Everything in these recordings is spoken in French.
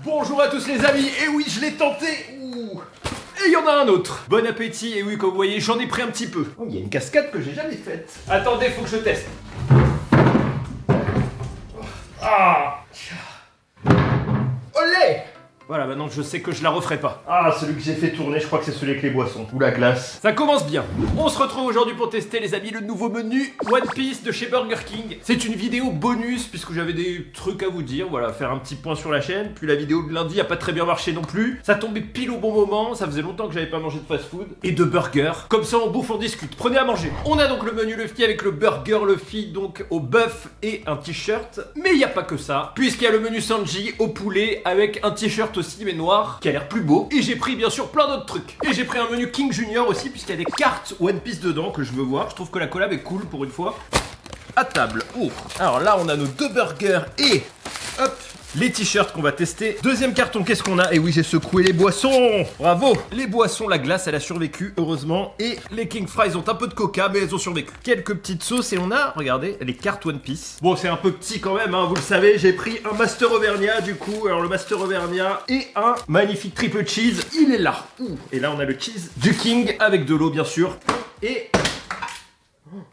Bonjour à tous les amis, et oui je l'ai tenté. Ouh. Et il y en a un autre. Bon appétit, et oui comme vous voyez j'en ai pris un petit peu. Oh, il y a une cascade que j'ai jamais faite. Attendez, faut que je teste. Ah. Olé. Voilà, maintenant je sais que je la referai pas. Ah, celui que j'ai fait tourner, je crois que c'est celui avec les boissons. Ou la glace. Ça commence bien. On se retrouve aujourd'hui pour tester, les amis, le nouveau menu One Piece de chez Burger King. C'est une vidéo bonus, puisque j'avais des trucs à vous dire. Voilà, faire un petit point sur la chaîne. Puis la vidéo de lundi a pas très bien marché non plus. Ça tombait pile au bon moment. Ça faisait longtemps que j'avais pas mangé de fast-food. Et de burger. Comme ça, on bouffe, on discute. Prenez à manger. On a donc le menu Luffy avec le burger Luffy, donc au bœuf et un t-shirt. Mais il n'y a pas que ça, puisqu'il y a le menu Sanji au poulet avec un t-shirt aussi mais noir qui a l'air plus beau, et j'ai pris bien sûr plein d'autres trucs, et j'ai pris un menu King Junior aussi puisqu'il y a des cartes One Piece dedans que je veux voir. Je trouve que la collab est cool pour une fois. À table. Oh, alors là on a nos deux burgers et hop les t-shirts qu'on va tester. Deuxième carton, qu'est-ce qu'on a? Et oui, j'ai secoué les boissons. Bravo. Les boissons, la glace, elle a survécu, heureusement. Et les King Fries ont un peu de coca, mais elles ont survécu. Quelques petites sauces et on a, regardez, les cartes One Piece. Bon, c'est un peu petit quand même, hein, vous le savez. J'ai pris un Master Auvergnat, du coup. Alors, le Master Auvergnat et un magnifique triple cheese. Il est là. Ouh. Et là, on a le cheese du King avec de l'eau, bien sûr. Et...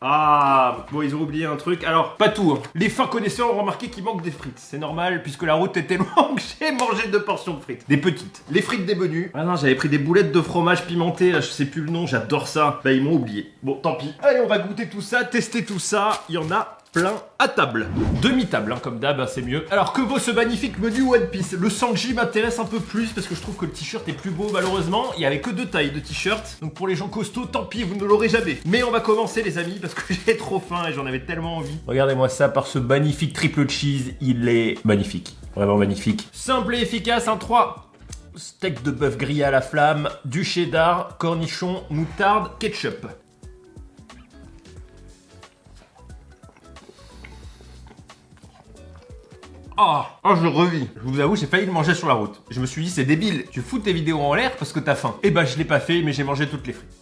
ah, bon, ils ont oublié un truc. Alors, pas tout, hein. Les fins connaisseurs ont remarqué qu'il manque des frites. C'est normal, puisque la route était longue. J'ai mangé 2 portions de frites. Des petites. Les frites des menus. Ah non, j'avais pris des boulettes de fromage pimenté. Là, je sais plus le nom, j'adore ça. Bah, ils m'ont oublié. Bon, tant pis. Allez, on va goûter tout ça, tester tout ça. Il y en a plein à table. Demi-table, hein, comme d'hab, hein, c'est mieux. Alors, que vaut ce magnifique menu One Piece? Le Sanji m'intéresse un peu plus parce que je trouve que le t-shirt est plus beau, malheureusement. Il y avait que 2 tailles de t-shirt. Donc, pour les gens costauds, tant pis, vous ne l'aurez jamais. Mais on va commencer, les amis, parce que j'ai trop faim et j'en avais tellement envie. Regardez-moi ça par ce magnifique triple cheese. Il est magnifique. Vraiment magnifique. Simple et efficace, un 3. Steak de bœuf grillé à la flamme, du cheddar, cornichon, moutarde, ketchup. Ah, oh, je le revis. Je vous avoue, j'ai failli le manger sur la route. Je me suis dit, c'est débile. Tu fous tes vidéos en l'air parce que t'as faim. Et bah, je l'ai pas fait, mais j'ai mangé toutes les frites.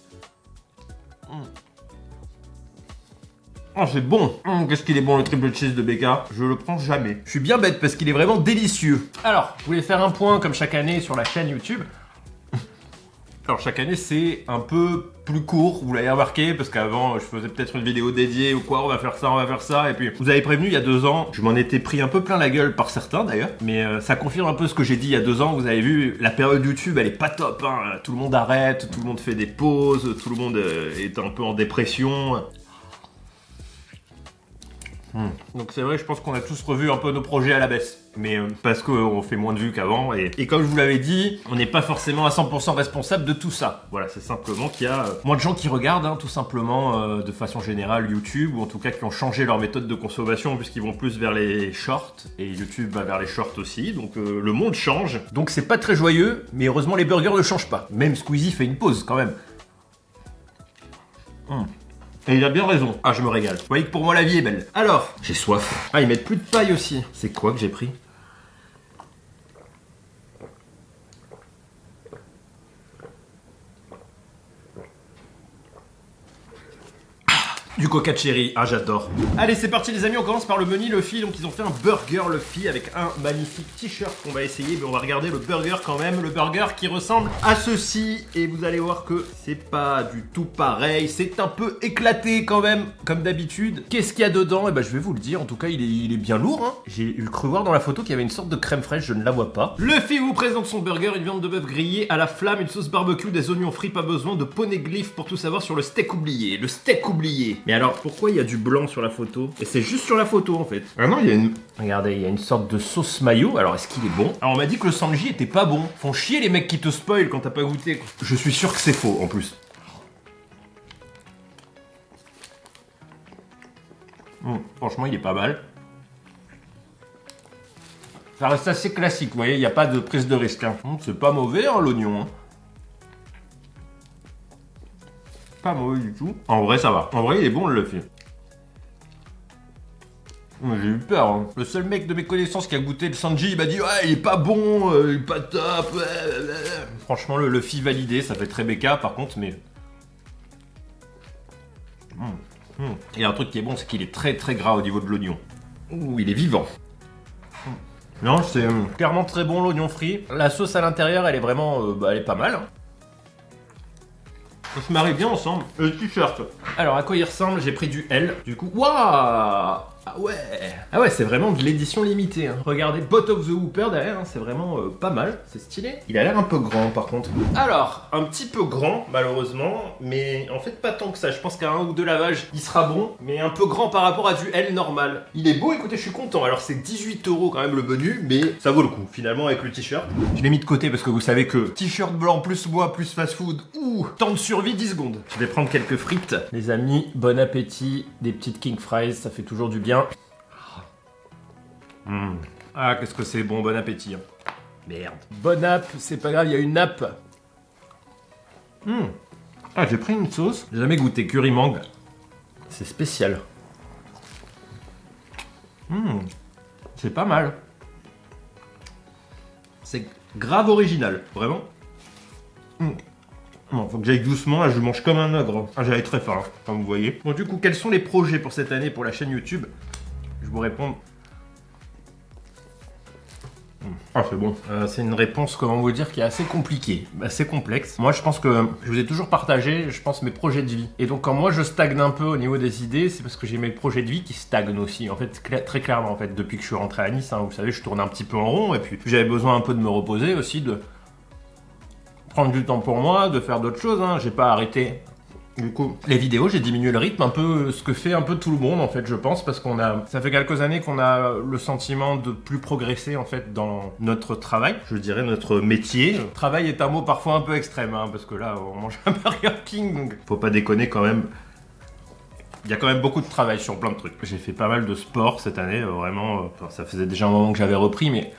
Oh, c'est bon. Qu'est-ce qu'il est bon le triple cheese de BK. Je le prends jamais. Je suis bien bête parce qu'il est vraiment délicieux. Alors, je voulais faire un point comme chaque année sur la chaîne YouTube. Alors chaque année c'est un peu plus court, vous l'avez remarqué, parce qu'avant je faisais peut-être une vidéo dédiée ou quoi, on va faire ça, et puis vous avez prévenu il y a 2 ans, je m'en étais pris un peu plein la gueule par certains d'ailleurs, mais ça confirme un peu ce que j'ai dit il y a 2 ans, vous avez vu, la période YouTube elle est pas top, hein. Tout le monde arrête, tout le monde fait des pauses, tout le monde est un peu en dépression. Donc c'est vrai, je pense qu'on a tous revu un peu nos projets à la baisse. Mais parce qu'on fait moins de vues qu'avant. Et comme je vous l'avais dit, on n'est pas forcément à 100% responsable de tout ça. Voilà, c'est simplement qu'il y a moins de gens qui regardent, hein, tout simplement, de façon générale, YouTube. Ou en tout cas qui ont changé leur méthode de consommation, puisqu'ils vont plus vers les shorts. Et YouTube va vers les shorts aussi. Donc le monde change. Donc c'est pas très joyeux, mais heureusement les burgers ne changent pas. Même Squeezie fait une pause quand même. Et il a bien raison. Ah, je me régale. Vous voyez que pour moi, la vie est belle. Alors, j'ai soif. Ah, ils mettent plus de paille aussi. C'est quoi que j'ai pris? Du coca cherry, ah j'adore. Allez c'est parti les amis, on commence par le menu Luffy. Donc ils ont fait un burger Luffy avec un magnifique t-shirt qu'on va essayer. Mais on va regarder le burger quand même. Le burger qui ressemble à ceci. Et vous allez voir que c'est pas du tout pareil. C'est un peu éclaté quand même, comme d'habitude. Qu'est-ce qu'il y a dedans? Et ben je vais vous le dire, en tout cas il est bien lourd, hein. J'ai cru voir dans la photo qu'il y avait une sorte de crème fraîche, je ne la vois pas. Luffy vous présente son burger, une viande de bœuf grillée à la flamme, une sauce barbecue, des oignons frits, pas besoin de poneglyph pour tout savoir sur le steak oublié. Le steak oublié. Mais alors, pourquoi il y a du blanc sur la photo? Et c'est juste sur la photo en fait. Ah non, il y a une... regardez, il y a une sorte de sauce mayo. Alors, est-ce qu'il est bon? Alors, on m'a dit que le Sanji était pas bon. Font chier les mecs qui te spoilent quand t'as pas goûté, quoi. Je suis sûr que c'est faux en plus. Franchement, il est pas mal. Ça reste assez classique, vous voyez, il n'y a pas de prise de risque. Hein. C'est pas mauvais, hein, l'oignon. Hein. Pas mauvais du tout. En vrai, ça va. En vrai, il est bon, le Luffy. J'ai eu peur. Hein. Le seul mec de mes connaissances qui a goûté le Sanji, il m'a dit « Ouais, il est pas bon, il est pas top. » Franchement, le Luffy validé, ça fait très BK par contre, mais... Il y a un truc qui est bon, c'est qu'il est très très gras au niveau de l'oignon. Ouh, il est vivant. Non, c'est clairement très bon l'oignon frit. La sauce à l'intérieur, elle est vraiment, elle est pas mal. Hein. On se marie bien ensemble. Le t-shirt. Alors à quoi il ressemble? J'ai pris du L. Du coup, waouh! Ah ouais! Ah ouais, c'est vraiment de l'édition limitée. Hein. Regardez Bot of the Hooper derrière, hein, c'est vraiment pas mal, c'est stylé. Il a l'air un peu grand par contre. Alors, un petit peu grand malheureusement, mais en fait pas tant que ça. Je pense qu'à un ou deux lavages, il sera bon, mais un peu grand par rapport à du L normal. Il est beau, écoutez, je suis content. Alors c'est 18 € quand même le menu, mais ça vaut le coup finalement avec le t-shirt. Je l'ai mis de côté parce que vous savez que t-shirt blanc plus moi plus fast food, temps de survie 10 secondes. Je vais prendre quelques frites. Les amis, bon appétit, des petites king fries, ça fait toujours du bien. Ah, qu'est-ce que c'est bon, bon appétit. Hein. Merde. Bonne nappe, c'est pas grave, il y a une nappe. Ah, j'ai pris une sauce. J'ai jamais goûté curry mangue. C'est spécial. C'est pas mal. C'est grave original, vraiment. Bon, faut que j'aille doucement, là je mange comme un ogre. Ah, j'allais très fort, hein, comme vous voyez. Bon, du coup, quels sont les projets pour cette année pour la chaîne YouTube? Je vous réponds. Ah, c'est bon. C'est une réponse, comment vous dire, qui est assez compliquée, assez complexe. Moi, je pense que je vous ai toujours partagé, je pense, mes projets de vie. Et donc, quand moi, je stagne un peu au niveau des idées, c'est parce que j'ai mes projets de vie qui stagnent aussi. En fait, très clairement, en fait, depuis que je suis rentré à Nice, hein, vous savez, je tourne un petit peu en rond, et puis j'avais besoin un peu de me reposer aussi, de prendre du temps pour moi, de faire d'autres choses. Hein. J'ai pas arrêté. Du coup, les vidéos, j'ai diminué le rythme, un peu ce que fait un peu tout le monde en fait, je pense, parce ça fait quelques années qu'on a le sentiment de plus progresser en fait dans notre travail, je dirais notre métier. Travail est un mot parfois un peu extrême, hein, parce que là, on mange un Burger King, donc faut pas déconner quand même. Il y a quand même beaucoup de travail sur plein de trucs. J'ai fait pas mal de sport cette année, vraiment. Ça faisait déjà un moment que j'avais repris, mais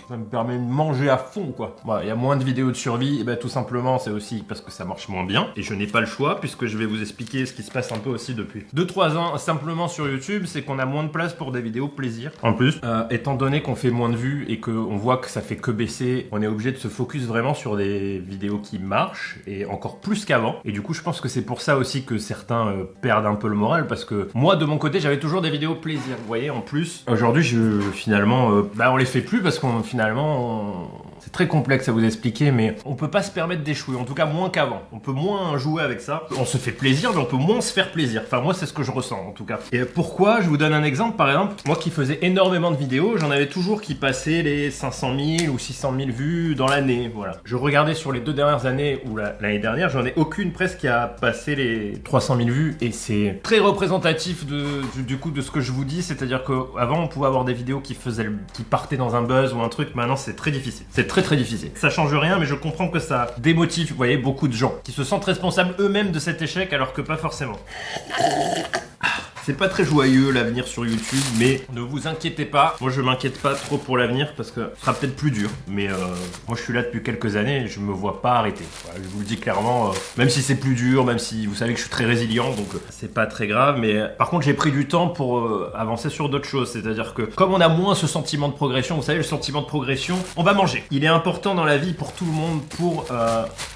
ça me permet de manger à fond, quoi. Voilà, il y a moins de vidéos de survie, et ben tout simplement c'est aussi parce que ça marche moins bien, et je n'ai pas le choix, puisque je vais vous expliquer ce qui se passe un peu aussi depuis 2-3 ans, simplement sur YouTube, c'est qu'on a moins de place pour des vidéos plaisir. En plus, étant donné qu'on fait moins de vues, et qu'on voit que ça fait que baisser, on est obligé de se focus vraiment sur des vidéos qui marchent, et encore plus qu'avant, et du coup je pense que c'est pour ça aussi que certains perdent un peu le moral, parce que moi de mon côté j'avais toujours des vidéos plaisir, vous voyez, en plus, aujourd'hui finalement, on les fait plus, parce qu'on finalement, c'est très complexe à vous expliquer, mais on peut pas se permettre d'échouer, en tout cas moins qu'avant. On peut moins jouer avec ça. On se fait plaisir, mais on peut moins se faire plaisir. Enfin, moi, c'est ce que je ressens, en tout cas. Et pourquoi? Je vous donne un exemple, par exemple. Moi qui faisais énormément de vidéos, j'en avais toujours qui passaient les 500 000 ou 600 000 vues dans l'année, voilà. Je regardais sur les 2 dernières années, ou l'année dernière, j'en ai aucune presque qui a passé les 300 000 vues, et c'est très représentatif du coup de ce que je vous dis, c'est-à-dire qu'avant, on pouvait avoir des vidéos qui partaient dans un buzz ou un truc. Maintenant c'est très difficile, c'est très difficile. Ça change rien, mais je comprends que ça démotive, vous voyez, beaucoup de gens qui se sentent responsables eux-mêmes de cet échec alors que pas forcément. C'est pas très joyeux l'avenir sur YouTube, mais ne vous inquiétez pas. Moi je m'inquiète pas trop pour l'avenir parce que ce sera peut-être plus dur. Mais moi je suis là depuis quelques années et je me vois pas arrêter. Voilà, je vous le dis clairement, même si c'est plus dur, même si vous savez que je suis très résilient, donc c'est pas très grave. Mais par contre j'ai pris du temps pour avancer sur d'autres choses. C'est-à-dire que comme on a moins ce sentiment de progression, vous savez, le sentiment de progression, on va manger. Il est important dans la vie pour tout le monde pour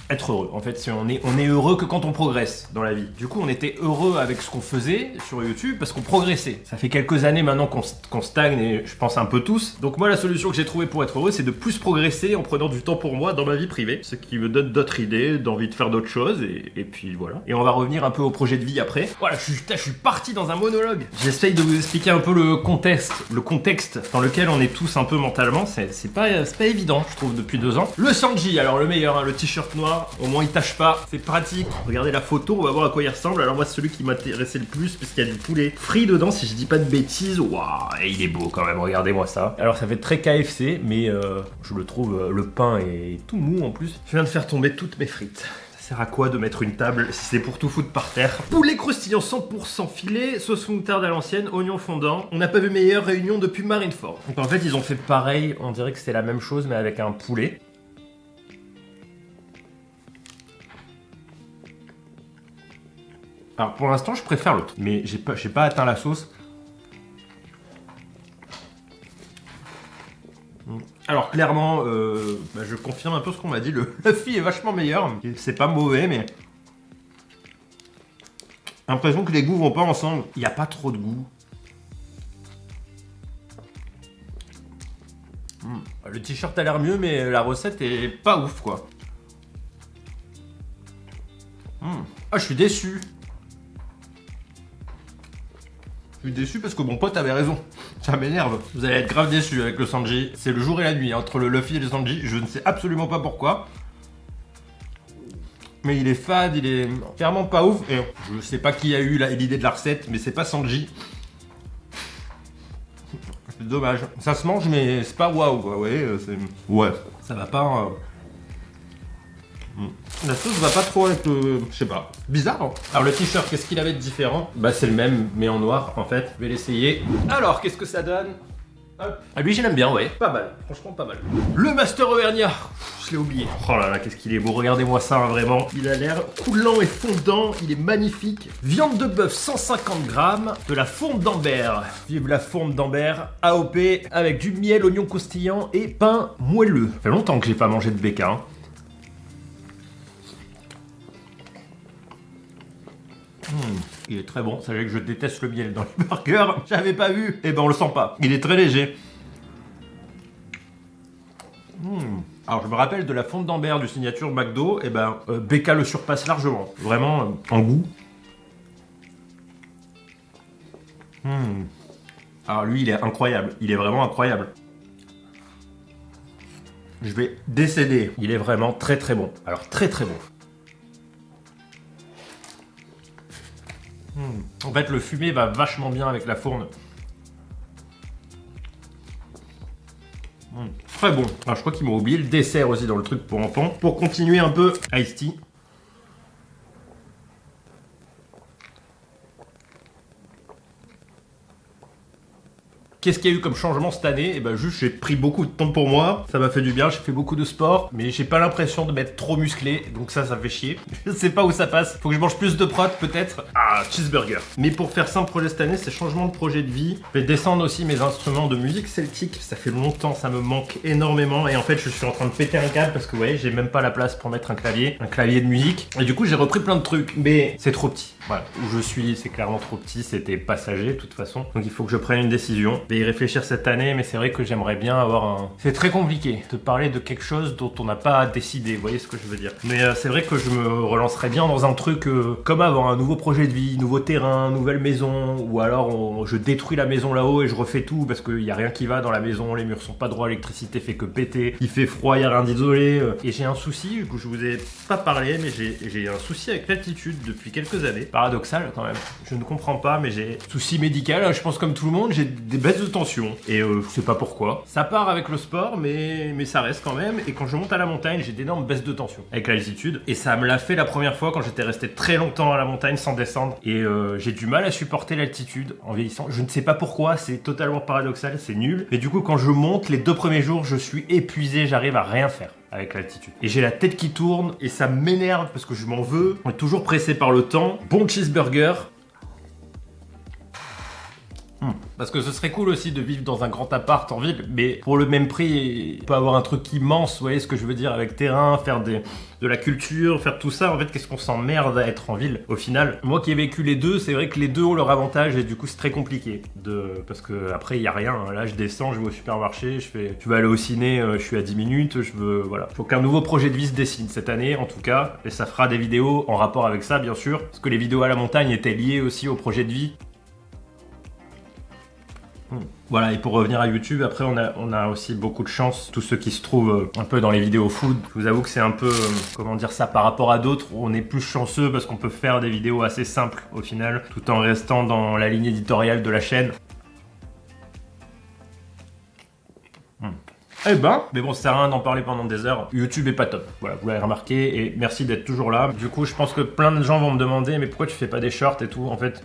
être heureux. En fait, on est heureux que quand on progresse dans la vie. Du coup on était heureux avec ce qu'on faisait sur YouTube, parce qu'on progressait. Ça fait quelques années maintenant qu'on stagne, et je pense un peu tous. Donc moi la solution que j'ai trouvée pour être heureux, c'est de plus progresser en prenant du temps pour moi dans ma vie privée, ce qui me donne d'autres idées, d'envie de faire d'autres choses, et puis voilà. Et on va revenir un peu au projet de vie après. Voilà, je suis parti dans un monologue. J'essaye de vous expliquer un peu le contexte dans lequel on est tous un peu mentalement. C'est pas évident, je trouve, depuis 2 ans. Le Sanji, alors le meilleur, hein, le t-shirt noir, au moins il tâche pas, c'est pratique. Regardez la photo, on va voir à quoi il ressemble. Alors moi celui qui m'intéressait le plus, puisqu'il y a du poulet frit dedans, si je dis pas de bêtises. Waouh, et il est beau quand même, regardez-moi ça. Alors ça fait très KFC, mais je le trouve, le pain est tout mou en plus. Je viens de faire tomber toutes mes frites. Ça sert à quoi de mettre une table si c'est pour tout foutre par terre? Poulet croustillant 100% filet, sauce moutarde à l'ancienne, oignon fondant. On n'a pas vu meilleure réunion depuis Marineford. Donc en fait ils ont fait pareil, on dirait que c'est la même chose mais avec un poulet. Alors pour l'instant je préfère l'autre, mais j'ai pas atteint la sauce. Alors clairement, je confirme un peu ce qu'on m'a dit, le fil est vachement meilleur. C'est pas mauvais, mais l'impression que les goûts vont pas ensemble. Il n'y a pas trop de goût. Le t-shirt a l'air mieux, mais la recette est pas ouf, quoi. Ah, je suis déçu. Je suis déçu parce que mon pote avait raison. Ça m'énerve. Vous allez être grave déçu avec le Sanji. C'est le jour et la nuit, entre le Luffy et le Sanji. Je ne sais absolument pas pourquoi. Mais il est fade, il est clairement pas ouf. Et je sais pas qui a eu l'idée de la recette, mais c'est pas Sanji. C'est dommage. Ça se mange, mais c'est pas waouh, quoi. Ouais, ça va pas. La sauce va pas trop avec le... Je sais pas. Bizarre, hein. Alors le t-shirt, qu'est-ce qu'il avait de différent? Bah c'est le même, mais en noir, en fait. Je vais l'essayer. Alors, qu'est-ce que ça donne? Hop. Ah lui, je l'aime bien, ouais. Pas mal, franchement pas mal. Le Master Auvergnat. Je l'ai oublié. Oh là là, qu'est-ce qu'il est beau. Regardez-moi ça, hein, vraiment. Il a l'air coulant et fondant. Il est magnifique. Viande de bœuf, 150 grammes. De la fonte d'Ambert. Vive la fonte d'Ambert. AOP. Avec du miel, oignon croustillant et pain moelleux. Ça fait longtemps que j'ai pas mangé de BK, hein. Il est très bon. Sachez que je déteste le miel dans les burgers. J'avais pas vu. Eh ben on le sent pas. Il est très léger. Alors je me rappelle de la fonte d'Ambert du signature McDo. Eh ben BK le surpasse largement. Vraiment en goût. Alors lui il est incroyable. Il est vraiment incroyable. Je vais décéder. Il est vraiment très très bon. Alors très très bon. En fait, le fumé va vachement bien avec la fourne. Très bon. Alors, je crois qu'ils m'ont oublié le dessert aussi dans le truc pour enfants. Pour continuer un peu, Ice Tea. Qu'est-ce qu'il y a eu comme changement cette année? Et ben juste j'ai pris beaucoup de temps pour moi, ça m'a fait du bien, j'ai fait beaucoup de sport, mais j'ai pas l'impression de m'être trop musclé, donc ça fait chier. Je sais pas où ça passe, faut que je mange plus de prot peut-être. Ah, cheeseburger. Mais pour faire simple projet cette année, c'est changement de projet de vie. Je vais descendre aussi mes instruments de musique celtique, ça fait longtemps, ça me manque énormément, et en fait je suis en train de péter un câble parce que vous voyez, j'ai même pas la place pour mettre un clavier de musique, et du coup j'ai repris plein de trucs, mais c'est trop petit. Voilà, où je suis, c'est clairement trop petit, c'était passager de toute façon, donc il faut que je prenne une décision. Je vais y réfléchir cette année, mais c'est vrai que j'aimerais bien avoir un... C'est très compliqué de parler de quelque chose dont on n'a pas décidé, vous voyez ce que je veux dire. Mais c'est vrai que je me relancerais bien dans un truc comme avant, un nouveau projet de vie, nouveau terrain, nouvelle maison, ou alors je détruis la maison là-haut et je refais tout parce qu'il n'y a rien qui va dans la maison, les murs sont pas droits, l'électricité fait que péter, il fait froid, il n'y a rien d'isolé. Et j'ai un souci, je vous ai pas parlé, mais j'ai un souci avec l'altitude depuis quelques années. Paradoxal quand même, je ne comprends pas, mais j'ai souci médical, je pense comme tout le monde, j'ai des baisses de tension. Et je sais pas pourquoi. Ça part avec le sport, mais ça reste quand même. Et quand je monte à la montagne, j'ai d'énormes baisses de tension avec l'altitude. Et ça me l'a fait la première fois quand j'étais resté très longtemps à la montagne sans descendre. Et j'ai du mal à supporter l'altitude en vieillissant. Je ne sais pas pourquoi, c'est totalement paradoxal, c'est nul. Et du coup, quand je monte, les 2 premiers jours, je suis épuisé, j'arrive à rien faire avec l'altitude. Et j'ai la tête qui tourne et ça m'énerve parce que je m'en veux. On est toujours pressé par le temps. Bon cheeseburger. Parce que ce serait cool aussi de vivre dans un grand appart en ville, mais pour le même prix, on peut avoir un truc immense, vous voyez ce que je veux dire, avec terrain, faire de la culture, faire tout ça. En fait, qu'est-ce qu'on s'emmerde à être en ville au final? Moi qui ai vécu les deux, c'est vrai que les deux ont leur avantage et du coup c'est très compliqué. Parce que après il n'y a rien, là je descends, je vais au supermarché, je veux aller au ciné, je suis à 10 minutes, voilà. Faut qu'un nouveau projet de vie se dessine cette année en tout cas, et ça fera des vidéos en rapport avec ça bien sûr, parce que les vidéos à la montagne étaient liées aussi au projet de vie. Voilà, et pour revenir à YouTube, après on a aussi beaucoup de chance, tous ceux qui se trouvent un peu dans les vidéos food. Je vous avoue que c'est un peu, comment dire ça, par rapport à d'autres, on est plus chanceux parce qu'on peut faire des vidéos assez simples au final, tout en restant dans la ligne éditoriale de la chaîne. Eh ben, mais bon, ça sert à rien d'en parler pendant des heures. YouTube est pas top. Voilà, vous l'avez remarqué, et merci d'être toujours là. Du coup, je pense que plein de gens vont me demander, mais pourquoi tu fais pas des shorts et tout? En fait,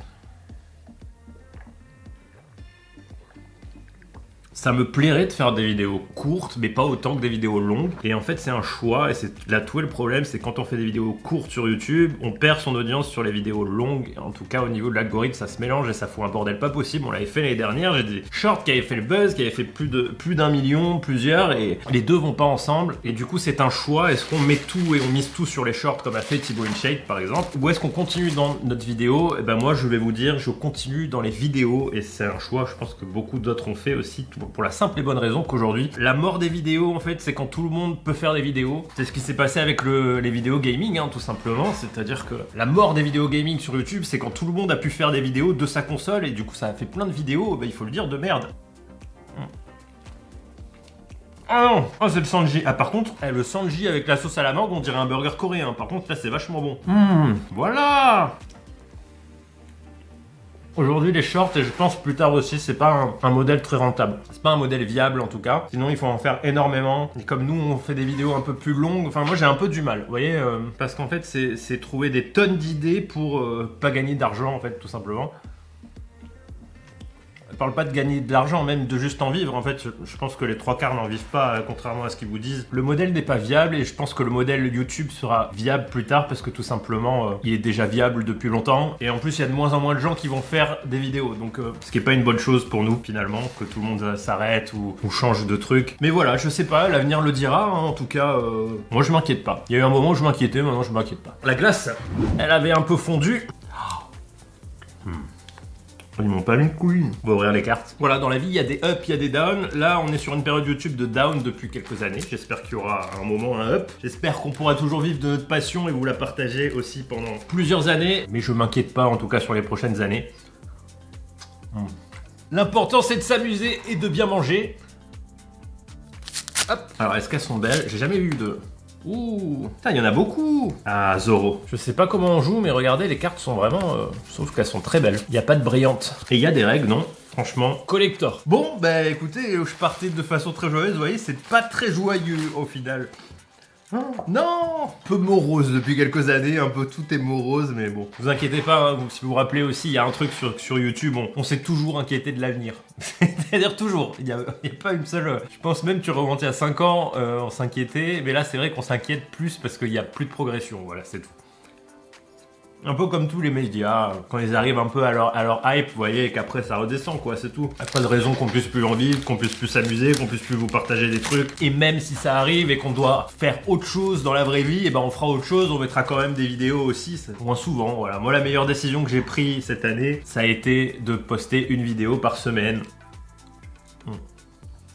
ça me plairait de faire des vidéos courtes, mais pas autant que des vidéos longues. Et en fait, c'est un choix, et c'est là tout est le problème, c'est quand on fait des vidéos courtes sur YouTube, on perd son audience sur les vidéos longues. En tout cas, au niveau de l'algorithme, ça se mélange et ça fout un bordel pas possible. On l'avait fait l'année dernière, j'ai des shorts qui avaient fait le buzz, qui avaient fait plus d'1 million, plusieurs, et les deux vont pas ensemble. Et du coup, c'est un choix. Est-ce qu'on met tout et on mise tout sur les shorts, comme a fait Thibaut InShape, par exemple, ou est-ce qu'on continue dans notre vidéo? Et ben moi, je vais vous dire, je continue dans les vidéos, et c'est un choix, je pense que beaucoup d'autres ont fait aussi. Pour la simple et bonne raison qu'aujourd'hui, la mort des vidéos, en fait, c'est quand tout le monde peut faire des vidéos. C'est ce qui s'est passé avec les vidéos gaming, hein, tout simplement. C'est-à-dire que la mort des vidéos gaming sur YouTube, c'est quand tout le monde a pu faire des vidéos de sa console et du coup, ça a fait plein de vidéos, bah, il faut le dire, de merde. Ah non, oh, c'est le Sanji. Ah par contre, le Sanji avec la sauce à la mangue, on dirait un burger coréen. Par contre, là, c'est vachement bon. Voilà. Aujourd'hui, les shorts, et je pense plus tard aussi, c'est pas un modèle très rentable. C'est pas un modèle viable en tout cas. Sinon, il faut en faire énormément. Et comme nous, on fait des vidéos un peu plus longues, enfin, moi j'ai un peu du mal, vous voyez, parce qu'en fait, c'est trouver des tonnes d'idées pour pas gagner d'argent, en fait, tout simplement. Je parle pas de gagner de l'argent, même de juste en vivre. En fait, je pense que les 3/4 n'en vivent pas, contrairement à ce qu'ils vous disent. Le modèle n'est pas viable et je pense que le modèle YouTube sera viable plus tard parce que tout simplement, il est déjà viable depuis longtemps. Et en plus, il y a de moins en moins de gens qui vont faire des vidéos. Donc, ce qui est pas une bonne chose pour nous finalement, que tout le monde s'arrête ou change de truc. Mais voilà, je sais pas, l'avenir le dira. Hein. En tout cas, moi je m'inquiète pas. Il y a eu un moment où je m'inquiétais, maintenant je m'inquiète pas. La glace, elle avait un peu fondu. Ils m'ont pas mis de couilles. On va ouvrir les cartes. Voilà, dans la vie, il y a des ups, il y a des downs. Là, on est sur une période YouTube de down depuis quelques années. J'espère qu'il y aura un moment un up. J'espère qu'on pourra toujours vivre de notre passion et vous la partager aussi pendant plusieurs années. Mais je m'inquiète pas, en tout cas, sur les prochaines années. L'important, c'est de s'amuser et de bien manger. Hop. Alors, est-ce qu'elles sont belles? J'ai jamais eu de... Ouh, putain, il y en a beaucoup. Ah, Zoro. Je sais pas comment on joue, mais regardez, les cartes sont vraiment... sauf qu'elles sont très belles. Il n'y a pas de brillantes. Et il y a des règles, non? Franchement, collector. Bon, bah écoutez, je partais de façon très joyeuse, vous voyez, c'est pas très joyeux au final. Non, un peu morose depuis quelques années, un peu tout est morose, mais bon. Vous inquiétez pas, hein, si vous vous rappelez aussi, il y a un truc sur YouTube, on s'est toujours inquiété de l'avenir. C'est-à-dire toujours, il n'y a pas une seule... Je pense même que tu remontais à 5 ans, on s'inquiétait, mais là c'est vrai qu'on s'inquiète plus parce qu'il n'y a plus de progression, voilà, c'est tout. Un peu comme tous les médias, quand ils arrivent un peu à leur hype, vous voyez, qu'après ça redescend, quoi, c'est tout. Pas de raison qu'on puisse plus en vivre, qu'on puisse plus s'amuser, qu'on puisse plus vous partager des trucs. Et même si ça arrive et qu'on doit faire autre chose dans la vraie vie, et ben on fera autre chose, on mettra quand même des vidéos aussi, moins souvent, voilà. Moi, la meilleure décision que j'ai prise cette année, ça a été de poster une vidéo par semaine.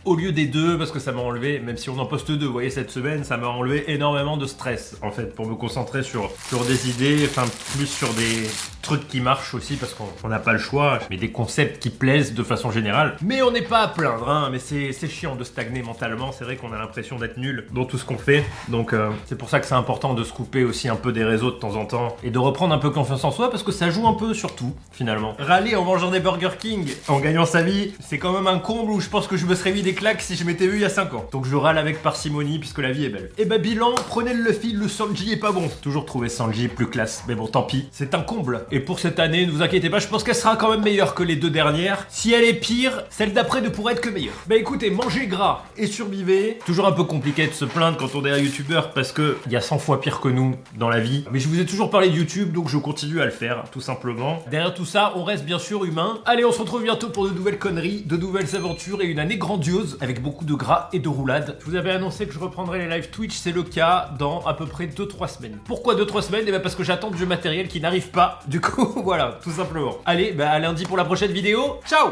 Au lieu des 2, parce que ça m'a enlevé, même si on en poste 2, vous voyez, cette semaine, ça m'a enlevé énormément de stress, en fait, pour me concentrer sur des idées, enfin, plus sur des trucs qui marchent aussi, parce qu'on n'a pas le choix, mais des concepts qui plaisent de façon générale. Mais on n'est pas à plaindre, hein, mais c'est chiant de stagner mentalement, c'est vrai qu'on a l'impression d'être nul dans tout ce qu'on fait, donc c'est pour ça que c'est important de se couper aussi un peu des réseaux de temps en temps, et de reprendre un peu confiance en soi, parce que ça joue un peu sur tout, finalement. Râler en mangeant des Burger King, en gagnant sa vie, c'est quand même un comble où je pense que je me serais mis des claques si je m'étais vu il y a 5 ans. Donc je râle avec parcimonie puisque la vie est belle. Et bah bilan, prenez le Luffy, le Sanji est pas bon. Toujours trouver Sanji plus classe, mais bon tant pis, c'est un comble. Et pour cette année, ne vous inquiétez pas, je pense qu'elle sera quand même meilleure que les 2 dernières. Si elle est pire, celle d'après ne pourrait être que meilleure. Bah écoutez, mangez gras et survivez. Toujours un peu compliqué de se plaindre quand on est un youtubeur parce que il y a 100 fois pire que nous dans la vie. Mais je vous ai toujours parlé de YouTube, donc je continue à le faire, tout simplement. Derrière tout ça, on reste bien sûr humain. Allez, on se retrouve bientôt pour de nouvelles conneries, de nouvelles aventures et une année grandiose avec beaucoup de gras et de roulade. Je vous avais annoncé que je reprendrai les lives Twitch, c'est le cas dans à peu près 2-3 semaines. Pourquoi 2-3 semaines? Et bien parce que j'attends du matériel qui n'arrive pas. Du coup, voilà, tout simplement. Allez, bah à lundi pour la prochaine vidéo. Ciao!